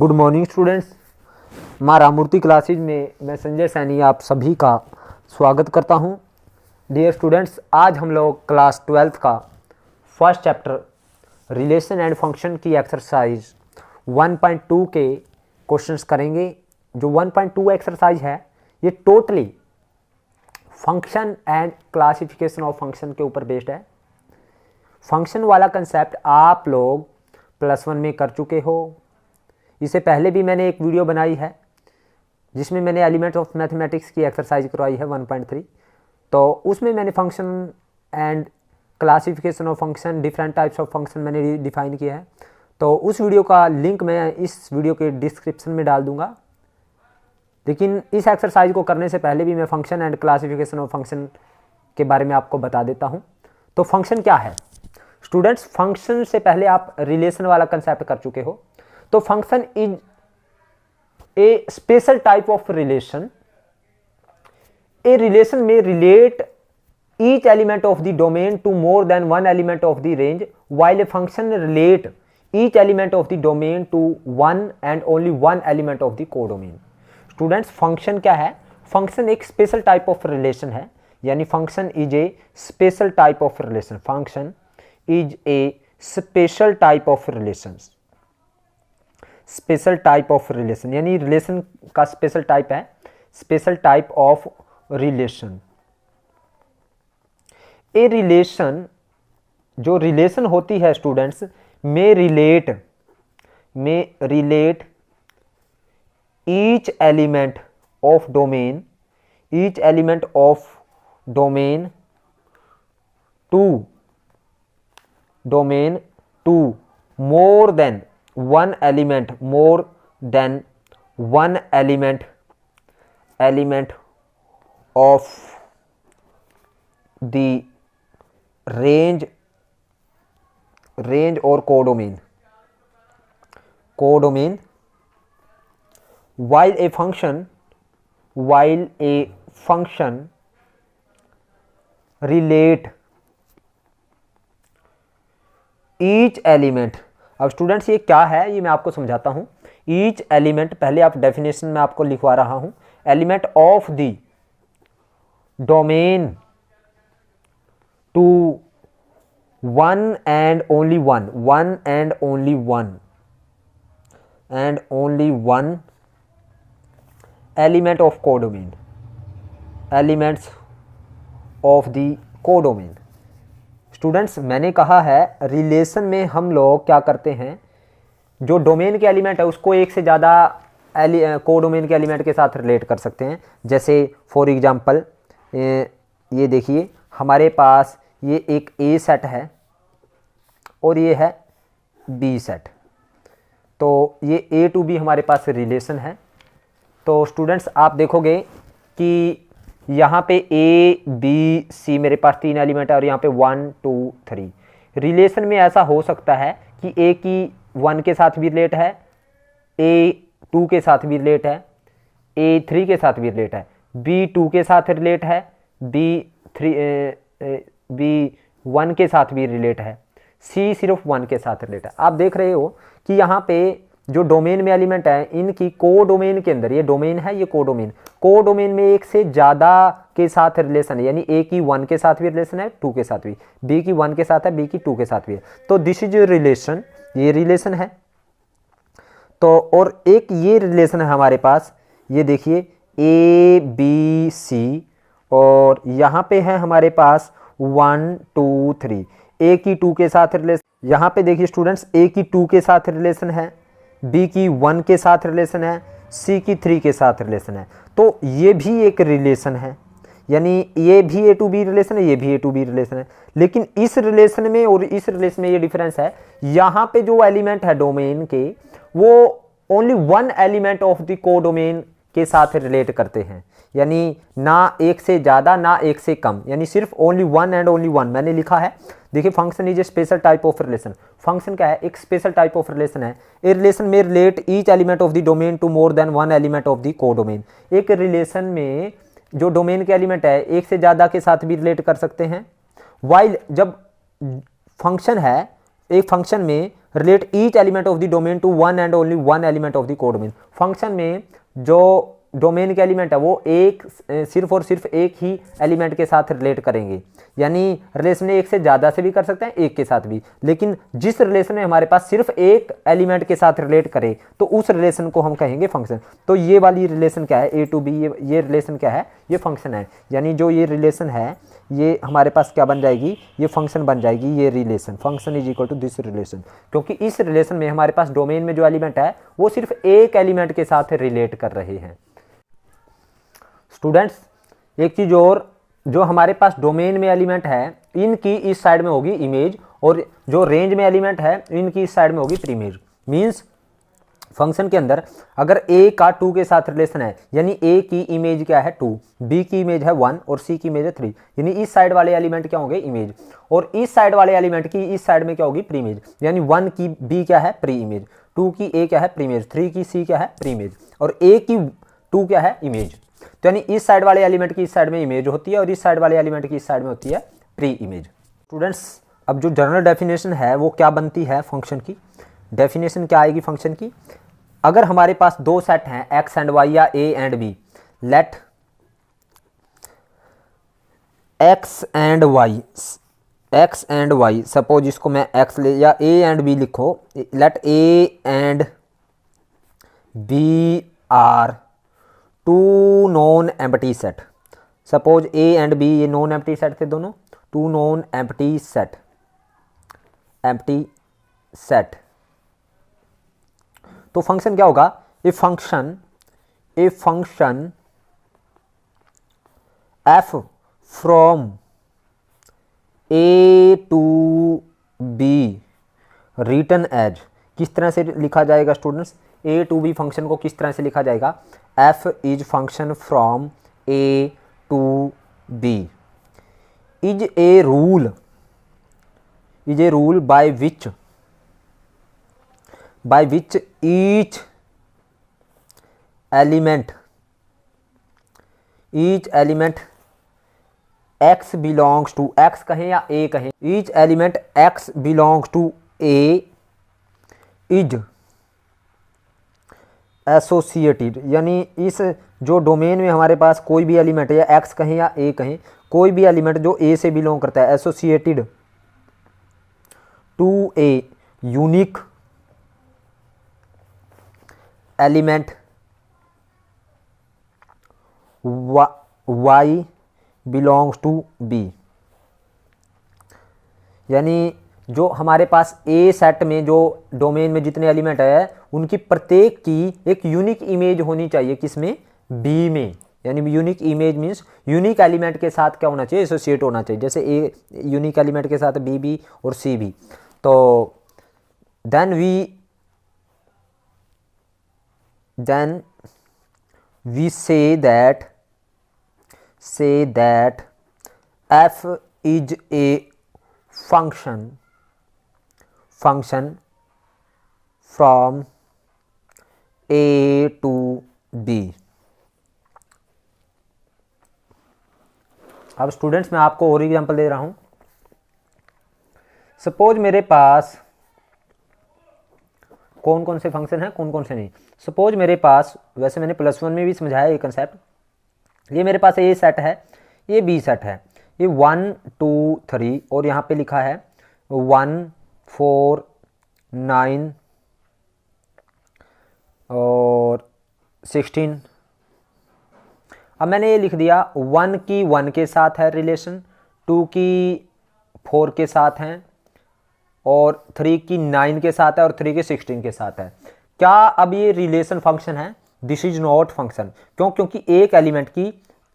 Good morning students. माँ रामूर्ति classes में मैं संजय सैनी आप सभी का स्वागत करता हूँ। डियर स्टूडेंट्स, आज हम लोग क्लास 12th का first chapter relation and function की एक्सरसाइज 1.2 के क्वेश्चंस करेंगे। जो 1.2 एक्सरसाइज है ये totally function and classification of function के ऊपर बेस्ड है। फंक्शन वाला कंसेप्ट आप लोग +1 में कर चुके हो। इससे पहले भी मैंने एक वीडियो बनाई है जिसमें मैंने एलिमेंट्स ऑफ मैथमेटिक्स की एक्सरसाइज करवाई है 1.3। तो उसमें मैंने function and classification of function, different types of function मैंने डिफाइन किया है। तो उस वीडियो का लिंक मैं इस वीडियो के डिस्क्रिप्शन में डाल दूंगा। लेकिन इस एक्सरसाइज को करने से पहले भी मैं function and classification of function के बारे में आपको बता देता हूँ। तो फंक्शन क्या है स्टूडेंट्स? फंक्शन से पहले आप रिलेशन वाला कंसेप्ट कर चुके हो। तो function is a special type of relation. A relation में relate each element of the domain to more than one element of the range, while a function relate each element of the domain to one and only one element of the codomain. Students, function क्या है? Function एक special type of relation है, यानी function is a special type of relation. Function is a special type of relation. Special type of relation यानी relation का special type है, special type of relation. A relation, जो relation होती है students, में relate each element of domain to more than one element of the range और codomain while a function relate each element। अब students ये क्या है ये मैं आपको समझाता हूं। ईच एलिमेंट, पहले आप डेफिनेशन में आपको लिखवा रहा हूं, element of the domain to one and only one element of codomain, elements of the codomain। Students, मैंने कहा है रिलेशन में हम लोग क्या करते हैं, जो डोमेन के एलिमेंट है उसको एक से ज़्यादा कोडोमेन के एलिमेंट के साथ रिलेट कर सकते हैं। जैसे फॉर एग्जांपल ये देखिए, हमारे पास ये एक ए सेट है और ये है बी सेट। तो ये ए टू बी हमारे पास रिलेशन है। तो स्टूडेंट्स, आप देखोगे कि यहाँ पे ए बी सी मेरे पास 3 एलिमेंट है और यहाँ पे 1 2 3। रिलेशन में ऐसा हो सकता है कि ए की 1 के साथ भी रिलेट है, ए 2 के साथ भी रिलेट है, ए 3 के साथ भी रिलेट है, बी 2 के साथ रिलेट है, बी 1 के साथ भी रिलेट है, सी सिर्फ 1 के साथ रिलेट है। आप देख रहे हो कि यहाँ पे जो डोमेन में एलिमेंट है इनकी कोडोमेन के अंदर, ये डोमेन है, ये कोडोमेन में एक से ज़्यादा के साथ रिलेशन है, यानी ए की 1 के साथ भी रिलेशन है, 2 के साथ भी, बी की 1 के साथ है, बी की 2 के साथ भी है। तो दिस इज रिलेशन, ये रिलेशन है। तो और एक ये रिलेशन है हमारे पास, ये देखिए ए बी सी, और यहाँ पे है हमारे पास 1 2 3। ए की 2 के साथ रिलेशन, यहाँ पे देखिए स्टूडेंट्स, ए की 2 के साथ रिलेशन है, बी की 1 के साथ रिलेशन है, सी की 3 के साथ रिलेशन है। तो ये भी एक रिलेशन है, यानी ये भी ए टू बी रिलेशन है, ये भी ए टू बी रिलेशन है। लेकिन इस रिलेशन में और इस रिलेशन में ये डिफरेंस है, यहाँ पे जो एलिमेंट है डोमेन के वो only 1 element of the codomain के साथ रिलेट करते हैं, यानी ना एक से ज़्यादा ना एक से कम, यानी सिर्फ ओनली 1 एंड ओनली 1 मैंने लिखा है। देखिए, function is a special type of relation. Function क्या है? एक स्पेशल टाइप ऑफ रिलेशन है। ए रिलेशन में relate each element of the domain to more than one element of the codomain. एक रिलेशन में जो डोमेन के एलिमेंट है एक से ज़्यादा के साथ भी रिलेट कर सकते हैं। वाइल जब फंक्शन है, एक फंक्शन में relate each element of the domain to one and only one element of the codomain. Function में जो डोमेन के एलिमेंट है वो सिर्फ और सिर्फ एक ही एलिमेंट के साथ रिलेट करेंगे, यानी रिलेशन एक से ज़्यादा से भी कर सकते हैं, एक के साथ भी, लेकिन जिस रिलेशन में हमारे पास सिर्फ एक एलिमेंट के साथ रिलेट करे तो उस रिलेशन को हम कहेंगे फंक्शन। तो ये वाली रिलेशन क्या है, ए टू बी, ये रिलेशन क्या है, ये फंक्शन है। यानी जो ये रिलेशन है ये हमारे पास क्या बन जाएगी, ये फंक्शन बन जाएगी। ये relation function is equal to this relation, क्योंकि इस रिलेशन में हमारे पास डोमेन में जो एलिमेंट है वो सिर्फ एक एलिमेंट के साथ रिलेट कर रहे हैं। स्टूडेंट्स, एक चीज और, जो हमारे पास डोमेन में एलिमेंट है इनकी इस साइड में होगी इमेज, और जो रेंज में एलिमेंट है इनकी इस साइड में होगी प्रीमेज। मींस फंक्शन के अंदर अगर a का 2 के साथ रिलेशन है, यानी a की इमेज क्या है 2, b की इमेज है 1 और c की इमेज है 3, यानी इस साइड वाले एलिमेंट क्या होंगे, इमेज, और इस साइड वाले एलिमेंट की इस साइड में क्या होगी, प्रीमेज। यानी 1 की b क्या है, प्री इमेज, 2 की a क्या है, प्रीमेज, 3 की c क्या है, प्रीमेज, और a की 2 क्या है, इमेज। तो यानी इस साइड वाले एलिमेंट की इस साइड में इमेज होती है और इस साइड वाले एलिमेंट की इस साइड में होती है प्री इमेज। स्टूडेंट्स, अब जो जनरल डेफिनेशन है वो क्या बनती है फंक्शन की, डेफिनेशन क्या आएगी फंक्शन की। अगर हमारे पास दो सेट हैं x एंड y या a and b, let x and y, suppose इसको मैं x ले या a एंड b लिखो, let a and b are two non empty set. Suppose a and b ये नॉन एम्प्टी सेट थे दोनों, two non empty set, तो function क्या होगा, a function f from a to b written as, किस तरह से लिखा जाएगा students, a to b function को किस तरह से लिखा जाएगा, f is function from a to b is a rule by which each element x belongs to, x कहें या a कहें, each element x belongs to a is associated, यानी इस जो डोमेन में हमारे पास कोई भी एलिमेंट है, या x कहें या a कहें, कोई भी एलिमेंट जो a से बिलोंग करता है, associated to a unique element y belongs to b, यानी जो हमारे पास a सेट में जो डोमेन में जितने एलिमेंट है उनकी प्रत्येक की एक यूनिक इमेज होनी चाहिए, किसमें, b में। यानी unique image means unique element के साथ क्या होना चाहिए, एसोसिएट होना चाहिए। जैसे ए यूनिक एलिमेंट के साथ बी भी और सी भी, तो then we say that f is a function from a to b। अब स्टूडेंट्स मैं आपको और एग्जांपल दे रहा हूं। सपोज मेरे पास कौन कौन से फंक्शन हैं, कौन कौन से नहीं। सपोज मेरे पास, वैसे मैंने +1 में भी समझाया ये कंसेप्ट, ये मेरे पास ए सेट है, ये बी सेट है, ये 1 2 3 और यहाँ पे लिखा है 1 4 9 और 16। अब मैंने ये लिख दिया 1 की 1 के साथ है रिलेशन, 2 की 4 के साथ हैं, और 3 की 9 के साथ है, और 3 के 16 के साथ है। क्या अब ये रिलेशन फंक्शन है? This is not function. क्यों? क्योंकि एक एलिमेंट की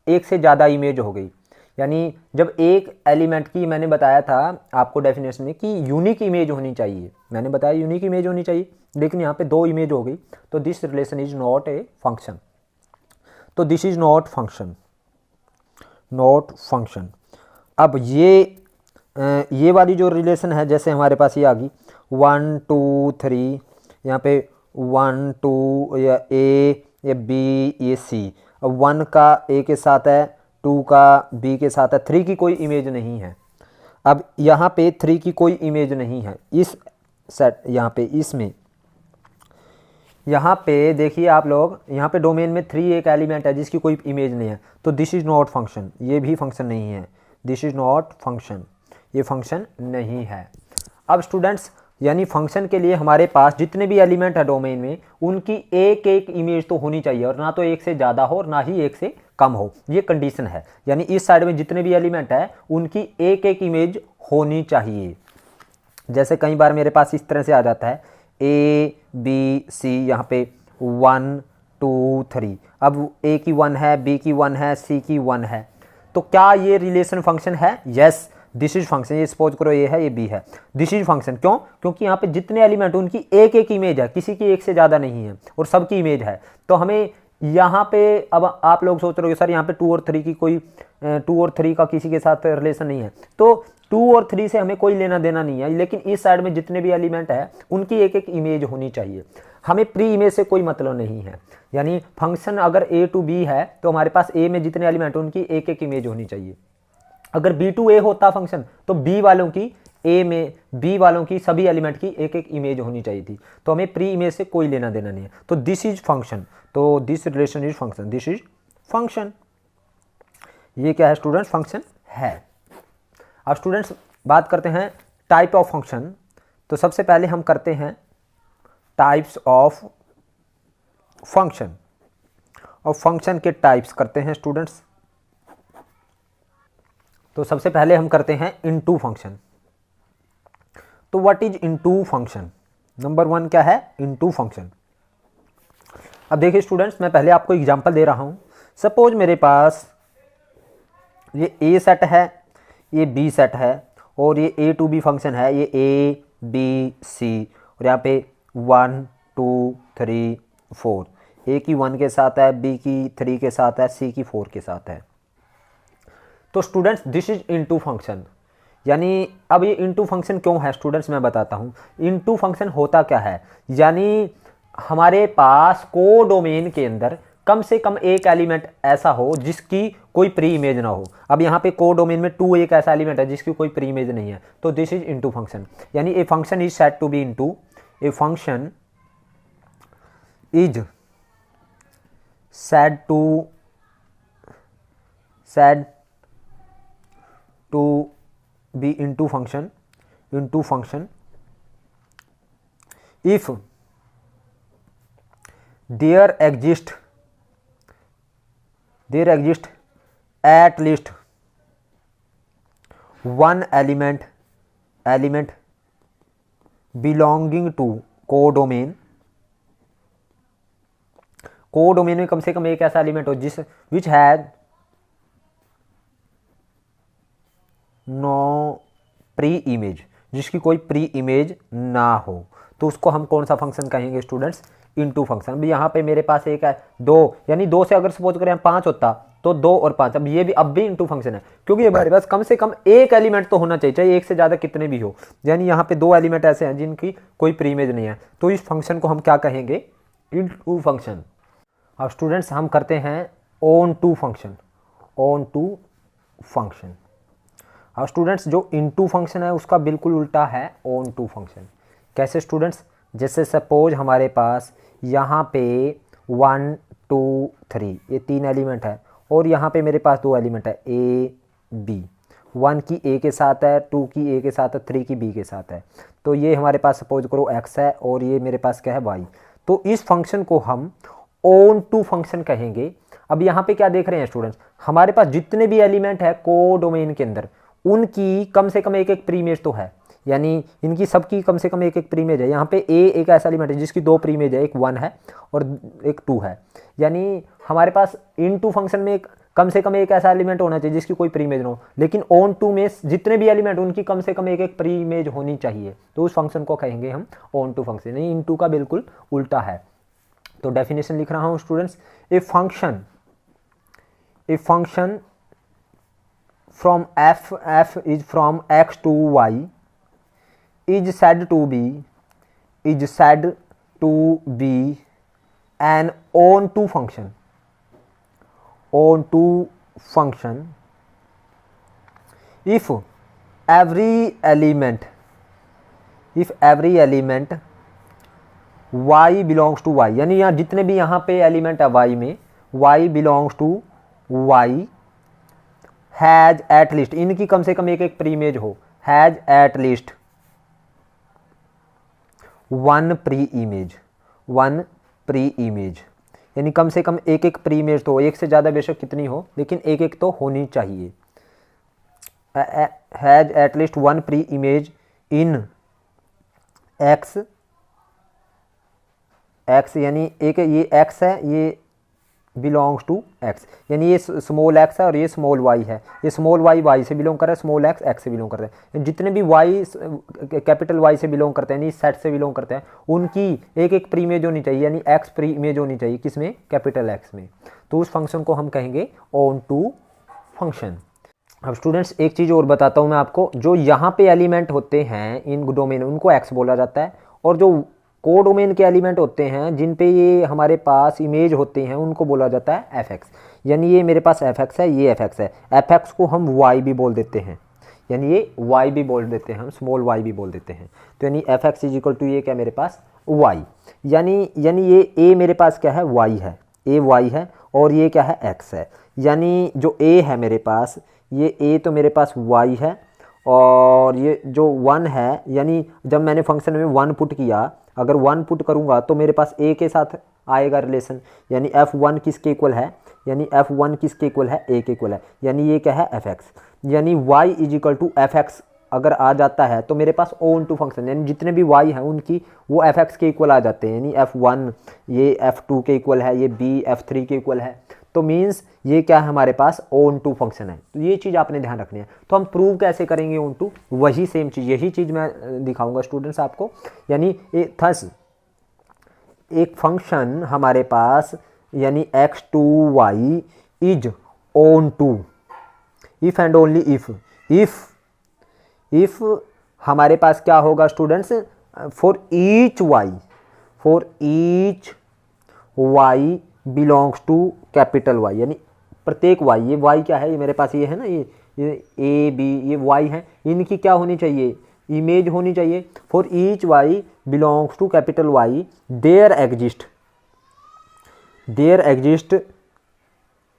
एक से ज़्यादा इमेज हो गई। यानी जब एक एलिमेंट की, मैंने बताया था आपको डेफिनेशन में कि यूनिक इमेज होनी चाहिए, मैंने बताया यूनिक इमेज होनी चाहिए, लेकिन यहाँ पे 2 इमेज हो गई, तो this relation is not a function. तो दिस इज नॉट फंक्शन। अब ये वाली जो रिलेशन है, जैसे हमारे पास ये आ गई 1 2 3, यहाँ पे 1 2 या ए या बी ये सी। अब 1 का ए के साथ है, 2 का बी के साथ है, 3 की कोई इमेज नहीं है। अब यहाँ पे 3 की कोई इमेज नहीं है, इस सेट यहाँ पे इसमें यहाँ पे देखिए आप लोग, यहाँ पे डोमेन में 3 एक एलिमेंट है जिसकी कोई इमेज नहीं है, तो दिस इज़ नॉट फंक्शन, ये भी फंक्शन नहीं है, दिस इज़ नॉट फंक्शन, ये फंक्शन नहीं है। अब स्टूडेंट्स यानी फंक्शन के लिए हमारे पास जितने भी एलिमेंट है डोमेन में उनकी एक एक इमेज तो होनी चाहिए, और ना तो एक से ज़्यादा हो और ना ही एक से कम हो, ये कंडीशन है। यानी इस साइड में जितने भी एलिमेंट है उनकी एक एक इमेज होनी चाहिए। जैसे कई बार मेरे पास इस तरह से आ जाता है ए बी सी, यहाँ पे 1 2 3, अब ए की 1 है, बी की 1 है, सी की 1 है, तो क्या ये रिलेशन फंक्शन है? Yes, this is function. ये सपोज करो ये है, ये बी है, दिस इज फंक्शन। क्यों? क्योंकि यहाँ पे जितने एलिमेंट उनकी एक एक इमेज है, किसी की एक से ज़्यादा नहीं है और सबकी इमेज है। तो हमें यहाँ पे, अब आप लोग सोच रहे हो सर यहाँ पे 2 और 3 की कोई 2 और 3 का किसी के साथ रिलेशन नहीं है, तो 2 और 3 से हमें कोई लेना देना नहीं है, लेकिन इस साइड में जितने भी एलिमेंट है उनकी एक एक इमेज होनी चाहिए। हमें प्री इमेज से कोई मतलब नहीं है। यानी फंक्शन अगर ए टू बी है तो हमारे पास ए में जितने एलिमेंट है उनकी एक एक इमेज होनी चाहिए। अगर बी टू ए होता फंक्शन तो बी वालों की ए में, बी वालों की सभी एलिमेंट की एक एक इमेज होनी चाहिए थी। तो हमें प्री इमेज से कोई लेना देना नहीं है। तो दिस इज फंक्शन, तो this relation is function, this is function. ये क्या है स्टूडेंट्स? फंक्शन है। अब स्टूडेंट्स बात करते हैं टाइप ऑफ फंक्शन। तो सबसे पहले हम करते हैं टाइप्स ऑफ फंक्शन, और फंक्शन के टाइप्स करते हैं स्टूडेंट्स। तो सबसे पहले हम करते हैं इनटू फंक्शन। तो what is into function? Number 1 क्या है? Into function. अब देखिए स्टूडेंट्स, मैं पहले आपको एग्जांपल दे रहा हूं। सपोज मेरे पास ये ए सेट है, ये बी सेट है, और ये ए टू बी फंक्शन है, ये ए बी सी, और यहाँ पे 1 2 3 4, ए की 1 के साथ है, बी की 3 के साथ है, सी की 4 के साथ है। तो students this is into function. यानी अब ये इनटू फंक्शन क्यों है स्टूडेंट्स, मैं बताता हूँ। इनटू फंक्शन होता क्या है, यानी हमारे पास को डोमेन के अंदर कम से कम एक एलिमेंट ऐसा हो जिसकी कोई प्री इमेज ना हो। अब यहाँ पे को डोमेन में 2 एक ऐसा एलिमेंट है जिसकी कोई प्री इमेज नहीं है, तो दिस इज इनटू फंक्शन। यानी a function is said to be into, a function is said to be into function if there exist at least one element belonging to codomain। Codomain में कम से कम एक ऐसा एलिमेंट हो जिस which has no pre image, जिसकी कोई प्री इमेज ना हो, तो उसको हम कौन सा फंक्शन कहेंगे स्टूडेंट्स? Into function. अब यहाँ पे मेरे पास एक है 2, यानी 2 से अगर सपोज करें 5 होता तो 2 और 5, अब ये भी अब भी इनटू फंक्शन है, क्योंकि हमारे पास कम से कम एक एलिमेंट तो होना चाहिए, चाहे एक से ज़्यादा कितने भी हो। यानी यहाँ पे 2 एलिमेंट ऐसे हैं जिनकी कोई प्री इमेज नहीं है, तो इस फंक्शन को हम क्या कहेंगे? Into function. अब स्टूडेंट्स हम करते हैं ऑन टू फंक्शन। अब स्टूडेंट्स जो इनटू फंक्शन है उसका बिल्कुल उल्टा है ऑन टू फंक्शन। कैसे स्टूडेंट्स? जैसे सपोज हमारे पास यहाँ पे 1 2 3 ये 3 एलिमेंट है, और यहाँ पे मेरे पास 2 एलिमेंट है ए बी, 1 की ए के साथ है, 2 की ए के साथ है, 3 की बी के साथ है। तो ये हमारे पास सपोज करो एक्स है और ये मेरे पास क्या है वाई। तो इस फंक्शन को हम ऑन टू फंक्शन कहेंगे। अब यहाँ पे क्या देख रहे हैं स्टूडेंट्स, हमारे पास जितने भी एलिमेंट है को डोमेन के अंदर उनकी कम से कम एक एक प्री इमेज तो है, यानी इनकी सबकी कम से कम एक एक प्री इमेज है। यहाँ पे ए एक ऐसा एलिमेंट है जिसकी 2 प्री इमेज है, एक 1 है और एक 2 है। यानी हमारे पास इन टू फंक्शन में कम से कम एक ऐसा एलिमेंट होना चाहिए जिसकी कोई प्री इमेज ना हो, लेकिन ऑन टू में जितने भी एलिमेंट उनकी कम से कम एक एक प्री इमेज होनी चाहिए, तो उस फंक्शन को कहेंगे हम ऑन टू फंक्शन। नहीं, इन टू का बिल्कुल उल्टा है। तो डेफिनेशन लिख रहा हूं students, a function from f is from x to y is said to be an onto function if every element if every element y belongs to y, यानी यहाँ जितने भी यहाँ पे एलिमेंट है y में, y belongs to y has at least, इनकी कम से कम एक एक प्री इमेज हो, has at least one pre image, one pre image, यानी कम से कम एक एक प्री इमेज तो, एक से ज़्यादा बेशक कितनी हो लेकिन एक एक तो होनी चाहिए। Has at least one pre image in x, x यानी एक ये एक्स है, ये बिलोंग्स टू एक्स, यानी ये स्मॉल एक्स है और ये स्मॉल वाई है, ये स्मॉल वाई वाई से बिलोंग कर रहा है, स्मॉल एक्स एक्स से बिलोंग करता है। जितने भी वाई कैपिटल वाई से बिलोंग करते हैं, यानी सेट से बिलोंग करते हैं, उनकी एक एक प्री इमेज होनी चाहिए, यानी एक्स प्री इमेज होनी चाहिए, किसमें, कैपिटल एक्स में। तो उस फंक्शन को हम कहेंगे ऑन टू फंक्शन। अब स्टूडेंट्स एक चीज़ और बताता हूँ मैं आपको, जो यहाँ पे एलिमेंट होते हैं इन डोमेन, उनको एक्स बोला जाता है, और जो को डोमेन के एलिमेंट होते हैं जिन पे ये हमारे पास इमेज होते हैं, उनको बोला जाता है एफ एक्स। यानी ये मेरे पास एफ एक्स है, ये एफ एक्स है, एफ एक्स को हम वाई भी बोल देते हैं, यानी ये वाई भी बोल देते हैं, हम स्मॉल वाई भी बोल देते हैं। तो यानी f x is equal to ये क्या मेरे पास वाई, यानी ये ए मेरे पास क्या है, वाई है, ए वाई है, और ये क्या है, एक्स है। यानी जो ए है मेरे पास, ये ए तो मेरे पास वाई है, और ये जो वन है, यानी जब मैंने फंक्शन में वन पुट किया, अगर वन पुट करूंगा तो मेरे पास ए के साथ आएगा रिलेशन, यानी एफ वन किसके इक्वल है, यानी एफ वन किसके इक्वल है, ए के इक्वल है, यानी ये क्या है, एफ एक्स। यानी y is equal to f x अगर आ जाता है तो मेरे पास ओ टू फंक्शन, यानी जितने भी वाई हैं उनकी वो एफ एक्स के इक्वल आ जाते हैं, यानी एफ वन ये एफ टू के इक्वल है, ये बी एफ थ्री के इक्वल है। तो मीन्स ये क्या है, हमारे पास ऑन टू फंक्शन है। तो ये चीज़ आपने ध्यान रखनी है। तो हम प्रूव कैसे करेंगे ऑन टू, वही सेम चीज़, यही चीज़ मैं दिखाऊंगा स्टूडेंट्स आपको। यानी थस एक फंक्शन हमारे पास, यानी x to y is onto, if and only if हमारे पास क्या होगा students, for each y belongs to capital y, यानी प्रत्येक वाई, ये वाई क्या है, ये मेरे पास ये है ना, ये ए बी ये वाई है, इनकी क्या होनी चाहिए, इमेज होनी चाहिए। For each y belongs to capital y there exist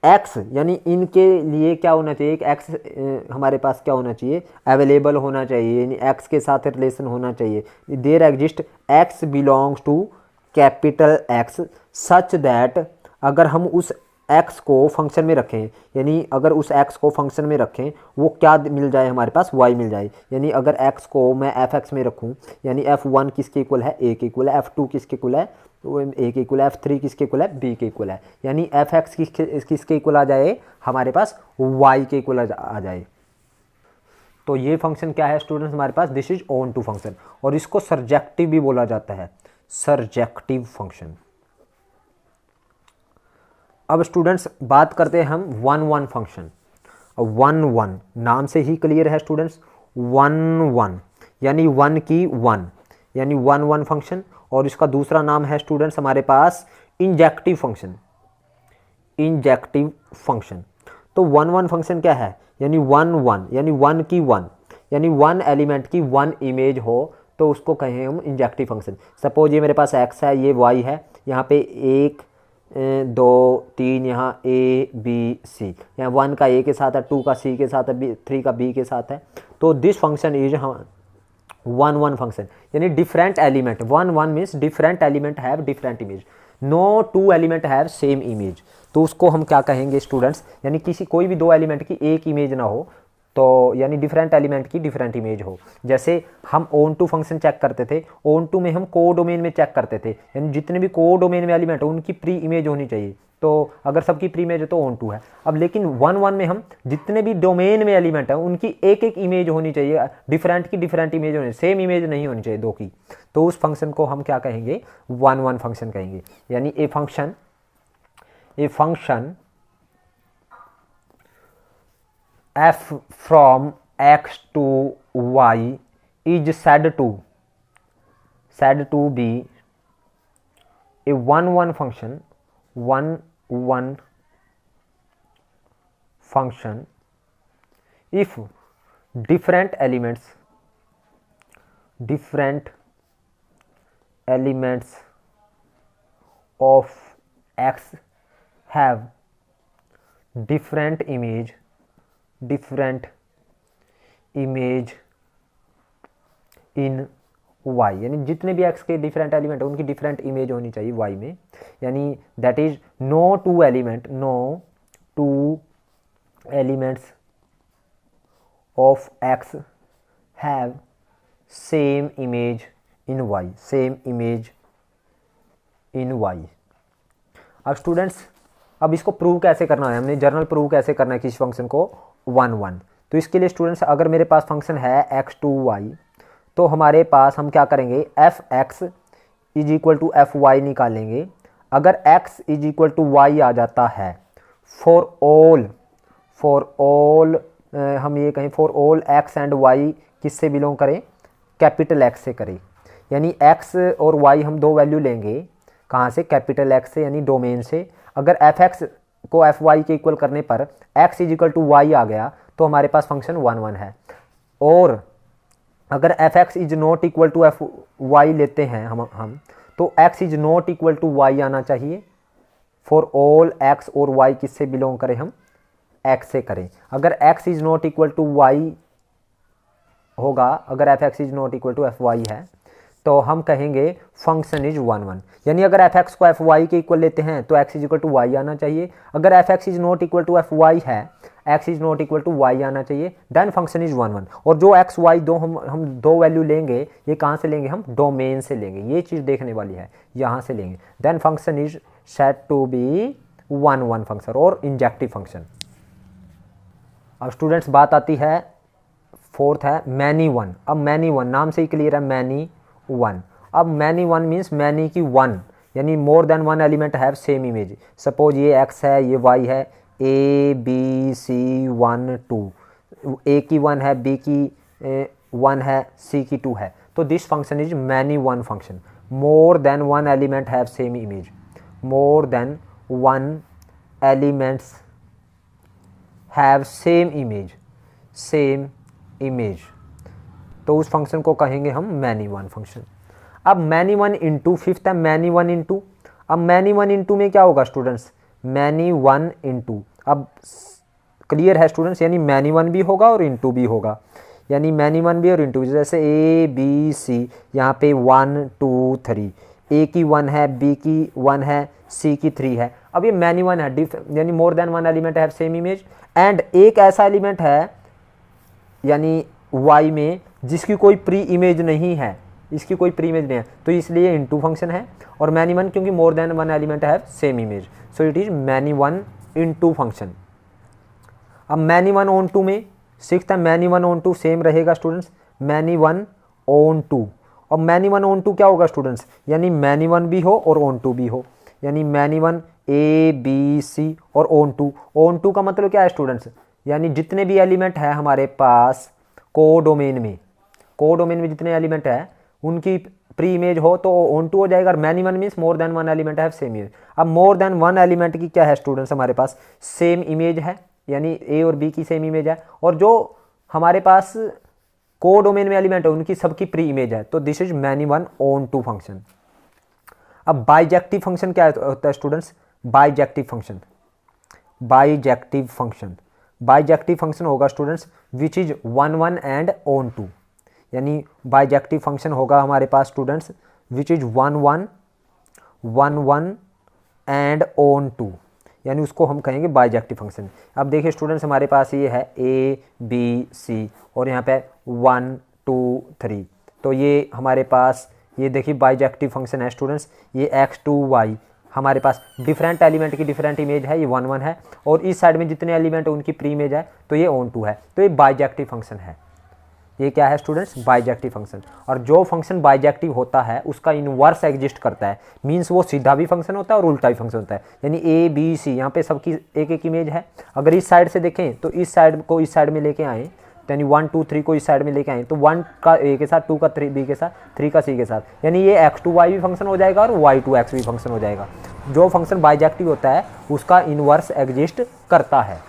x, यानी इनके लिए क्या होना चाहिए, एक एक्स हमारे पास क्या होना चाहिए, अवेलेबल होना चाहिए, यानी एक्स के साथ रिलेशन होना चाहिए। There exist x belongs to capital x such that, अगर हम उस एक्स को फंक्शन में रखें, यानी अगर उस एक्स को फंक्शन में रखें, वो क्या मिल जाए हमारे पास, वाई मिल जाए। यानी अगर एक्स को मैं एफ एक्स में रखूं, यानी एफ वन किसके इक्वल है, ए के इक्वल है, एफ टू किसके इक्वल है, ए के इक्वल है, एफ थ्री किसके इक्वल है, बी के इक्वल है, यानी एफ एक्स किसके इक्वल आ जाए, हमारे पास वाई के इक्वल आ जाए। तो ये फंक्शन क्या है स्टूडेंट्स हमारे पास, this is onto function, और इसको सर्जेक्टिव भी बोला जाता है, सर्जेक्टिव फंक्शन। अब स्टूडेंट्स बात करते हैं हम वन फंक्शन। वन नाम से ही क्लियर है स्टूडेंट्स, वन यानी वन की वन, यानी वन फंक्शन, और इसका दूसरा नाम है स्टूडेंट्स हमारे पास इंजेक्टिव फंक्शन, इंजेक्टिव फंक्शन। तो वन फंक्शन क्या है, यानी वन यानी वन की वन, यानी वन एलिमेंट की वन इमेज हो तो उसको कहें हम इंजेक्टिव फंक्शन। सपोज ये मेरे पास एक्स है, ये वाई है, यहाँ पे एक दो तीन, यहाँ ए बी सी, यहाँ वन का ए के साथ है, टू का सी के साथ है, थ्री का बी के साथ है। तो this function is one function, यानी different element, one means different element have different image, no two element have same image. तो उसको हम क्या कहेंगे स्टूडेंट्स, यानी कोई भी दो एलिमेंट की एक इमेज ना हो, तो यानी डिफरेंट एलिमेंट की डिफरेंट इमेज हो। जैसे हम ऑन टू फंक्शन चेक करते थे, ऑन टू में हम को डोमेन में चेक करते थे, यानी जितने भी को डोमेन में एलिमेंट हो उनकी प्री इमेज होनी चाहिए। तो अगर सबकी प्री इमेज है तो ऑन टू है। अब लेकिन वन में हम जितने भी डोमेन में एलिमेंट है उनकी एक एक इमेज होनी चाहिए, डिफरेंट की डिफरेंट इमेज होनी, सेम इमेज नहीं होनी चाहिए दो की। तो उस फंक्शन को हम क्या कहेंगे, वन फंक्शन कहेंगे। यानी a function f from x to y is said to be a one function if different elements different elements of x have different image in y, यानी जितने भी x के डिफरेंट एलिमेंट है उनकी different image होनी चाहिए y में, यानी that is no two elements of x have same image in y, अब स्टूडेंट्स अब इसको प्रूव कैसे करना है, हमने जर्नल प्रूव कैसे करना है किस फंक्शन को 1 1। तो इसके लिए स्टूडेंट्स अगर मेरे पास फंक्शन है x2y तो हमारे पास हम क्या करेंगे f(x) is equal to fy निकालेंगे। अगर x is equal to y आ जाता है फॉर ऑल हम ये कहें for all x and y किससे बिलोंग करें, कैपिटल X से करें, यानी x और y हम दो वैल्यू लेंगे कहाँ से, कैपिटल X से यानी डोमेन से। अगर f(x) को fy के इक्वल करने पर x is equal to y आ गया तो हमारे पास फंक्शन 1 1 है। और अगर f(x) is not equal to fy लेते हैं हम तो x is not equal to y आना चाहिए फॉर ऑल x और y किससे बिलोंग करें हम, x से करें। अगर x is not equal to y होगा, अगर f(x) is not equal to fy है तो हम कहेंगे फंक्शन इज 1 1, यानी अगर f(x) को fy के इक्वल लेते हैं तो x is equal to y आना चाहिए। अगर f(x) is not equal to fy है, x is not equal to y आना चाहिए, देन फंक्शन इज 1 1। और जो x y दो हम दो वैल्यू लेंगे ये कहाँ से लेंगे, हम डोमेन से लेंगे, ये चीज़ देखने वाली है, यहाँ से लेंगे। Then function is set to be 1 1 function और इंजेक्टिव फंक्शन। अब स्टूडेंट्स बात आती है फोर्थ है मैनी वन। अब मैनी वन नाम से ही क्लियर है, मैनी वन। अब मैनी वन मीन्स मैनी की वन, यानी more than one element have same image. Suppose ये x है, ये y है, a b c 1 2, a की 1 है, b की 1 है, c की 2 है, तो this function is many one function. More than one element have same image, more than one elements have same image, तो उस फंक्शन को कहेंगे हम मैनी वन फंक्शन। अब मैनी वन इंटू, फिफ्थ है मैनी वन इंटू। अब many one into में क्या होगा स्टूडेंट्स, मैनी वन इंटू। अब क्लियर है स्टूडेंट्स, यानी मैनी वन भी होगा और इंटू भी होगा, यानी मैनी वन भी और इंटू। जैसे ए बी सी, यहाँ पे 1 2 3, ए की 1 है, बी की 1 है, सी की 3 है। अब ये मैनी वन है, यानी more than one element have same image. And एक ऐसा एलिमेंट है यानी y में जिसकी कोई प्री इमेज नहीं है, इसकी कोई प्री इमेज नहीं है, तो इसलिए इनटू फंक्शन है। और मैनी वन क्योंकि more than one element have same image, so it is many one into function. अब मैनी वन ऑन टू में सिक्स्थ है many one onto, same रहेगा students, many one onto. और many one onto क्या होगा students, यानी many one भी हो और ऑन टू भी हो, यानी many one A B C और ऑन टू। ऑन टू का मतलब क्या है स्टूडेंट्स, यानी जितने भी एलिमेंट है हमारे पास कोडोमेन में जितने एलिमेंट है उनकी प्री इमेज हो तो ऑन टू हो जाएगा। और many one means more than one element have same image. अब मोर देन वन एलिमेंट की क्या है स्टूडेंट्स, हमारे पास सेम इमेज है, यानी ए और बी की सेम इमेज है, और जो हमारे पास कोडोमेन में एलिमेंट है उनकी सबकी प्री इमेज है, तो this is many one onto function. अब बाइजेक्टिव फंक्शन क्या होता है स्टूडेंट्स, बाइजेक्टिव फंक्शन होगा students which is 1 1 and onto, यानी बाइजेक्टिव फंक्शन होगा हमारे पास students which is 1 1 and onto, यानी उसको हम कहेंगे बाइजेक्टिव फंक्शन। अब देखिए स्टूडेंट्स हमारे पास ये है ए बी सी और यहाँ पे 1 2 3, तो ये हमारे पास ये देखिए बाइजेक्टिव फंक्शन है स्टूडेंट्स। ये x2y हमारे पास डिफरेंट एलिमेंट की डिफरेंट इमेज है, ये 1 1 है, और इस साइड में जितने एलिमेंट है उनकी प्री इमेज है, तो ये ऑन टू है, तो ये बाइजेक्टिव फंक्शन है। ये क्या है स्टूडेंट्स, बाइजेक्टिव फंक्शन। और जो फंक्शन बाइजेक्टिव होता है उसका इनवर्स एग्जिस्ट करता है, मीन्स वो सीधा भी फंक्शन होता है और उल्टा भी फंक्शन होता है, यानी ए बी सी यहाँ पे सबकी एक एक इमेज है। अगर इस साइड से देखें तो इस साइड को इस साइड में लेके आए, यानी 1 2 3 को इस साइड में लेके आए, तो 1 का ए के साथ, 2 का बी के साथ, 3 का सी के साथ, यानी ये x2y भी फंक्शन हो जाएगा और y2x भी फंक्शन हो जाएगा। जो फंक्शन बाइजेक्टिव होता है उसका इनवर्स एग्जिस्ट करता है।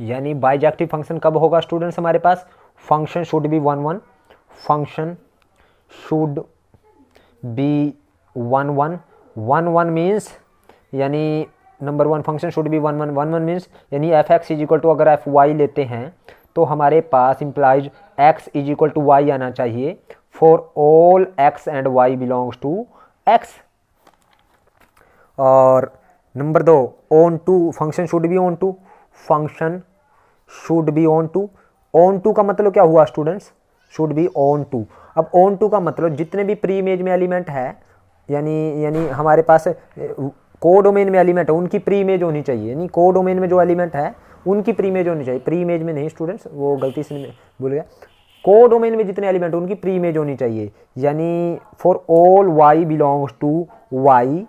यानी बाइजेक्टिव फंक्शन कब होगा स्टूडेंट्स हमारे पास, function should be 1 1, function should be 1 1 1 1 means यानी number one function should be 1 1 1 1 means यानी f x is equal to अगर एफ वाई लेते हैं तो हमारे पास implies x is equal to y आना चाहिए for all x and y belongs to x. और number 2 onto function should be onto, function should be onto. Onto का मतलब क्या हुआ students? Should be onto. अब onto का मतलब जितने भी प्री इमेज में एलिमेंट है यानी हमारे पास कोडोमेन में एलिमेंट है उनकी प्री इमेज होनी चाहिए, यानी कोडोमेन में जो एलिमेंट है उनकी प्री इमेज होनी चाहिए। प्री इमेज में नहीं स्टूडेंट्स, वो गलती से भूल गया। कोडोमेन में जितने एलिमेंट उनकी प्री इमेज होनी चाहिए, यानी for all y belongs to y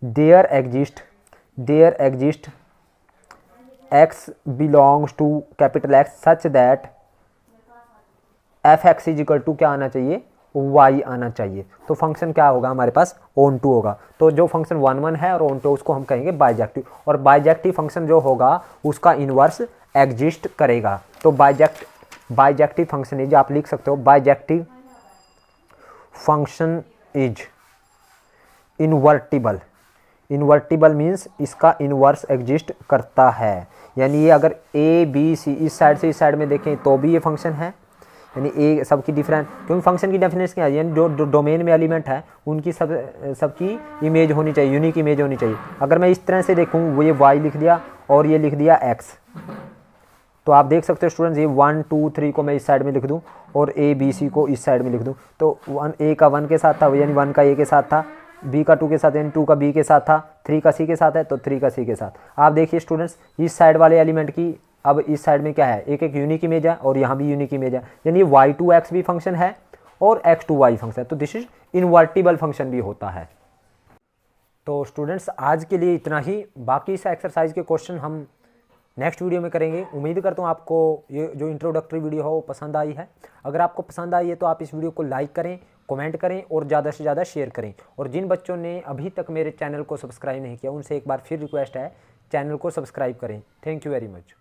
there exist x belongs to capital X such that f x is equal to क्या आना चाहिए? y आना चाहिए। तो फंक्शन क्या होगा हमारे पास? ऑन टू होगा। तो जो फंक्शन 1 1 है और ऑन टू उसको हम कहेंगे बाइजेक्टिव, और बाइजेक्टिव फंक्शन जो होगा उसका इनवर्स एग्जिस्ट करेगा। तो बाइजेक्टिव फंक्शन इज, आप लिख सकते हो bijective function is invertible. Invertible means इसका इनवर्स एग्जिस्ट करता है, यानी ये अगर ए बी सी इस साइड से इस साइड में देखें तो भी ये फंक्शन है, यानी ए सबकी डिफरेंट, क्योंकि फंक्शन की डेफिनेशन क्या है? यानी जो डोमेन में एलिमेंट है उनकी सबकी इमेज होनी चाहिए, यूनिक इमेज होनी चाहिए। अगर मैं इस तरह से देखूँ, वो ये वाई लिख दिया और ये लिख दिया एक्स, तो आप देख सकते हो स्टूडेंट्स ये 1 2 3 को मैं इस साइड में लिख दूं और ए बी सी को इस साइड में लिख दूं, तो 1 ए का 1 के साथ था यानी 1 का ए के साथ था, बी का 2 के साथ यानी 2 का बी के साथ था, 3 का सी के साथ है तो 3 का सी के साथ। आप देखिए स्टूडेंट्स इस साइड वाले एलिमेंट की अब इस साइड में क्या है? एक एक यूनिक इमेज है और यहाँ भी यूनिक इमेज है, यानी वाई टू एक्स भी फंक्शन है और एक्स टू वाई फंक्शन है, तो दिस इज इन्वर्टिबल फंक्शन भी होता है। तो स्टूडेंट्स आज के लिए इतना ही, बाकी इस एक्सरसाइज के क्वेश्चन हम नेक्स्ट वीडियो में करेंगे। उम्मीद करता हूँ आपको ये जो इंट्रोडक्टरी वीडियो है वो पसंद आई है। अगर आपको पसंद आई है तो आप इस वीडियो को लाइक करें, कमेंट करें और ज़्यादा से ज़्यादा शेयर करें। और जिन बच्चों ने अभी तक मेरे चैनल को सब्सक्राइब नहीं किया उनसे एक बार फिर रिक्वेस्ट है, चैनल को सब्सक्राइब करें। Thank you very much.